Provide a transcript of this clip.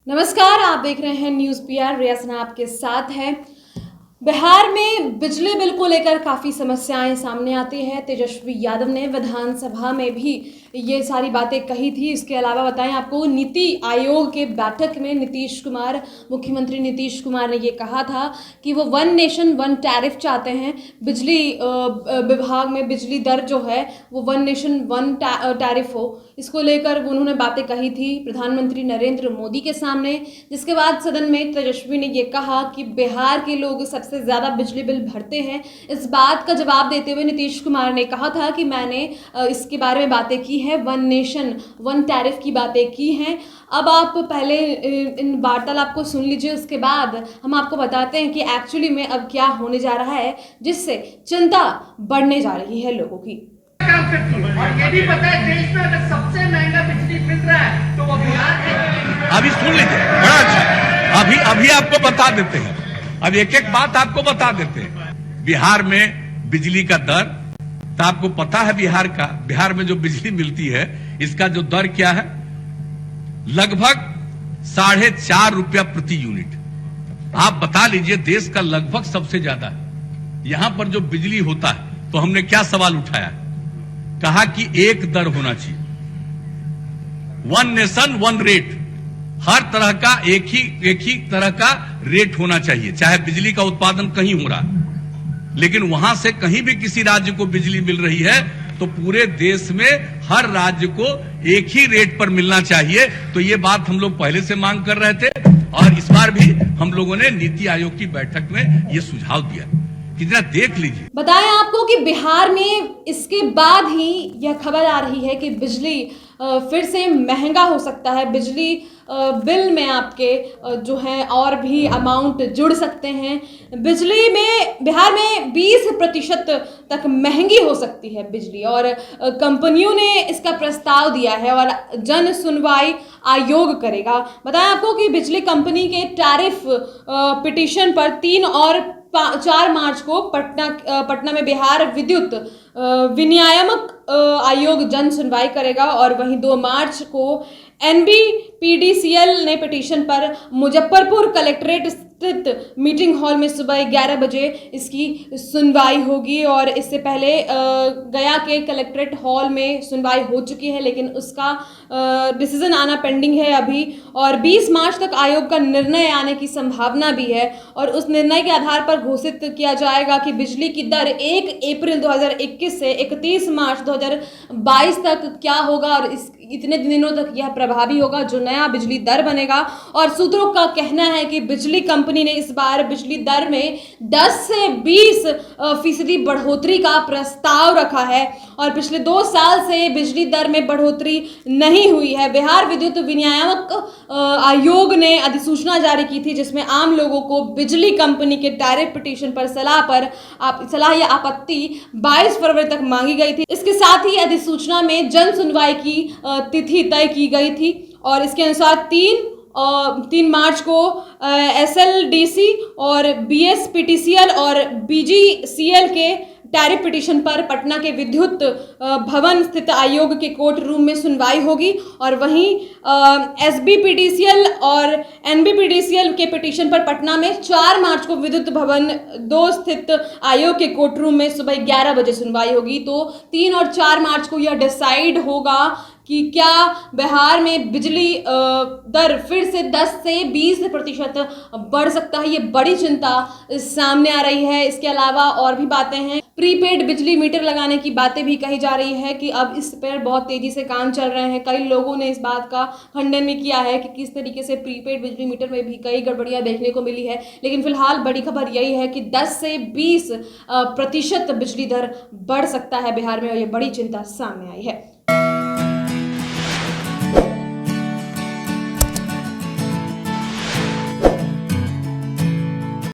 नमस्कार, आप देख रहे हैं न्यूज़ पीआर। रियासना आपके साथ है। बिहार में बिजली बिल को लेकर काफ़ी समस्याएं सामने आती हैं। तेजस्वी यादव ने विधानसभा में भी ये सारी बातें कही थी। इसके अलावा बताएं आपको, नीति आयोग के बैठक में मुख्यमंत्री नीतीश कुमार ने ये कहा था कि वो वन नेशन वन टैरिफ चाहते हैं। बिजली विभाग में बिजली दर जो है वो वन नेशन वन टैरिफ हो, इसको लेकर उन्होंने बातें कही थी प्रधानमंत्री नरेंद्र मोदी के सामने। जिसके बाद सदन में तेजस्वी ने ये कहा कि बिहार के लोग सबसे ज़्यादा बिजली बिल भरते हैं। इस बात का जवाब देते हुए नीतीश कुमार ने कहा था कि मैंने इसके बारे में बातें की है, वन नेशन वन टैरिफ की बातें की हैं। अब आप पहले इन वार्तालाप को सुन लीजिए, उसके बाद हम आपको बताते हैं कि एक्चुअली में अब क्या होने जा रहा है, जिससे चिंता बढ़ने जा रही है लोगों की। काम करती है और ये भी पता है देश में अगर सबसे महंगा बिजली मिल रहा है तो वो बिहार है। अभी सुन लीजिए, बड़ा अच्छा, अभी आपको बता देते हैं। अब एक एक बात आपको बता देते हैं। बिहार में बिजली का दर तो आपको पता है। बिहार में जो बिजली मिलती है इसका जो दर क्या है, लगभग 4.5 रुपया प्रति यूनिट। आप बता लीजिए, देश का लगभग सबसे ज्यादा है। यहां पर जो बिजली होता है तो हमने क्या सवाल उठाया, कहा कि एक दर होना चाहिए, वन नेशन वन रेट। हर तरह का एक ही तरह का रेट होना चाहिए, चाहे बिजली का उत्पादन कहीं हो रहा है, लेकिन वहां से कहीं भी किसी राज्य को बिजली मिल रही है तो पूरे देश में हर राज्य को एक ही रेट पर मिलना चाहिए। तो ये बात हम लोग पहले से मांग कर रहे थे और इस बार भी हम लोगों ने नीति आयोग की बैठक में ये सुझाव दिया कि जरा देख लीजिए। बताएं आपको कि बिहार में इसके बाद ही यह खबर आ रही है कि बिजली फिर से महंगा हो सकता है। बिजली बिल में आपके जो है और भी अमाउंट जुड़ सकते हैं। बिजली में बिहार में 20% तक महंगी हो सकती है बिजली, और कंपनियों ने इसका प्रस्ताव दिया है और जन सुनवाई आयोग करेगा। बताएं आपको कि बिजली कंपनी के टैरिफ पिटीशन पर 3 और 4 मार्च को पटना में बिहार विद्युत विनियामक आयोग जन सुनवाई करेगा, और वहीं 2 मार्च को NBPDCL ने पिटीशन पर मुजफ्फरपुर कलेक्ट्रेट स्थित मीटिंग हॉल में सुबह 11 बजे इसकी सुनवाई होगी। और इससे पहले गया के कलेक्ट्रेट हॉल में सुनवाई हो चुकी है, लेकिन उसका डिसीजन आना पेंडिंग है अभी। और 20 मार्च तक आयोग का निर्णय आने की संभावना भी है, और उस निर्णय के आधार पर घोषित किया जाएगा कि बिजली की दर 1 अप्रैल 2021 से 31 मार्च 2022 तक क्या होगा, और इतने दिनों तक यह प्रभावी होगा जो नया बिजली दर बनेगा। और सूत्रों का कहना है कि बिजली कंपनी ने इस बार बिजली दर में 10 से 20% बढ़ोतरी का प्रस्ताव रखा है, और पिछले 2 साल से बिजली दर में बढ़ोतरी नहीं हुई है। बिहार विद्युत विनियामक आयोग ने अधिसूचना जारी की थी, जिसमें आम लोगों को बिजली कंपनी के टैरिफ पिटीशन पर सलाह या आपत्ति 22 फरवरी तक मांगी गई थी। इसके साथ ही अधिसूचना में जन सुनवाई की तिथि तय की गई थी, और इसके अनुसार 3 मार्च को SLDC और BSPTCL और BGCL के टैरिफ पिटीशन पर पटना के विद्युत भवन स्थित आयोग के कोर्ट रूम में सुनवाई होगी। और वहीं SBPDCL और NBPDCL के पिटीशन पर पटना में 4 मार्च को विद्युत भवन 2 स्थित आयोग के कोर्ट रूम में सुबह 11 बजे सुनवाई होगी। तो 3 और 4 मार्च को यह डिसाइड होगा कि क्या बिहार में बिजली दर फिर से 10 से 20% बढ़ सकता है। ये बड़ी चिंता सामने आ रही है। इसके अलावा और भी बातें हैं। प्रीपेड बिजली मीटर लगाने की बातें भी कही जा रही है कि अब इस पर बहुत तेजी से काम चल रहे हैं। कई लोगों ने इस बात का खंडन भी किया है कि किस तरीके से प्रीपेड बिजली मीटर में भी कई गड़बड़ियां देखने को मिली है, लेकिन फिलहाल बड़ी खबर यही है कि 10 से 20% बिजली दर बढ़ सकता है बिहार में, और ये बड़ी चिंता सामने आई है।